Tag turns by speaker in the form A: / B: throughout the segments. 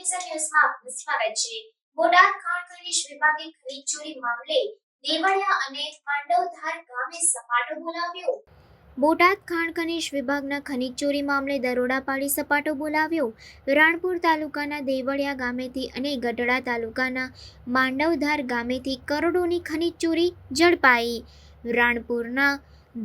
A: Television ન્યૂઝમાં આપનું સ્વાગત છે। બોટાદ ખાણ ખનીજ વિભાગે ખનીજ ચોરી મામલે દેવળિયા અને માંડવધાર ગામે સપાટો બોલાવ્યો। બોટાદ ખાણ ખનીજ વિભાગના ખનીજ ચોરી મામલે દરોડા પાડી સપાટો બોલાવ્યો। રાણપુર તાલુકાના દેવળિયા ગામેથી અને ગઢડા તાલુકાના માંડવધાર ગામેથી કરોડોની ખનીજ ચોરી ઝડપાઈ। રાણપુરના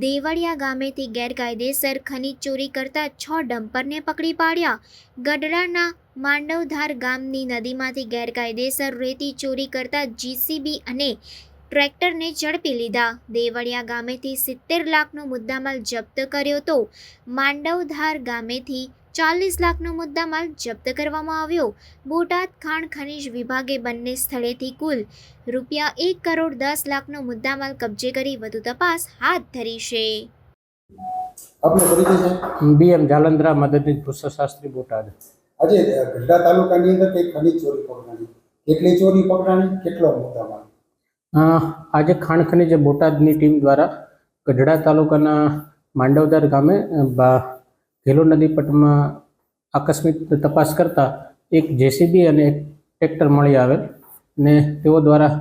A: દેવળિયા ગામેથી ગેરકાયદેસર ખનીજ ચોરી કરતા 6 ડમ્પરને પકડી પાડ્યા। ગઢડાના માંડવધાર ગામની નદીમાંથી ગેરકાયદેસર રેતી ચોરી કરતા જીસીબી અને ટ્રેક્ટરને ઝડપી લીધા। દેવળિયા ગામેથી 70 લાખનો મુદ્દામાલ જપ્ત કર્યો તો માંડવધાર ગામેથી 40 લાખનો મુદ્દામાલ જપ્ત કરવામાં આવ્યો। બોટાદ ખાણ ખનીજ વિભાગે બંને સ્થળેથી કુલ ₹1 કરોડ 10 લાખનો મુદ્દામાલ કબજે કરી વધુ તપાસ હાથ ધરી છે।
B: BM જાલંધરા મદદનીશ ભૂષણશાસ્ત્રી બોટાદ।
C: આજે ગઢડા તાલુકાની અંદર કઈ ખનીજ ચોરી પકડાણી, કેટલી ચોરી પકડાણી, કેટલો મુદ્દામાલ?
B: આજે ખાણ ખનીજ બોટાદની ટીમ દ્વારા ગઢડા તાલુકાના માંડવધાર ગામે ઘેલો નદી પટમાં આકસ્મિક તપાસ કરતા એક જેસીબી અને એક ટ્રેક્ટર મળી આવેલ ને તેઓ દ્વારા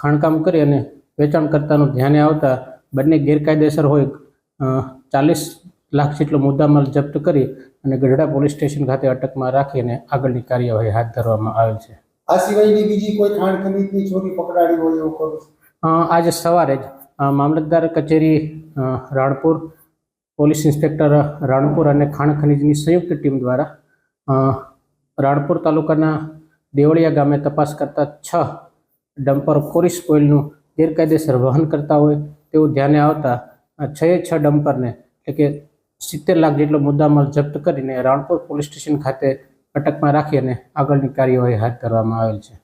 B: ખાણકામ કરી અને વેચાણકર્તાનું ધ્યાને આવતા બંને ગેરકાયદેસર હોય 40 લાખ જેટલો મુદ્દામાલ જપ્ત કરી અને ગઢડા પોલીસ સ્ટેશન ખાતે અટકમાં રાખીને આગળની કાર્યવાહી હાથ ધરવામાં આવેલ છે।
C: આ સિવાયની બીજી કોઈ ખાણ ખનીજની ચોરી પકડાણી હોય એવું કરું?
B: આજે સવારે જ મામલતદાર કચેરી રાણપુર, પોલીસ ઇન્સ્પેક્ટર રાણપુર અને ખાણ ખનીજની સંયુક્ત ટીમ દ્વારા રાણપુર તાલુકાના દેવળિયા ગામે તપાસ કરતા 6 ડમ્પર કોરિસ ઓઇલનું ગેરકાયદેસર વહન કરતા હોય તેવું ધ્યાને આવતા 6 ડમ્પરને એટલે કે 70 લાખ જેટલો મુદ્દામાલ જપ્ત કરીને રાણપુર પોલીસ સ્ટેશન ખાતે અટકમાં રાખી અને આગળની કાર્યવાહી હાથ ધરવામાં આવેલ છે।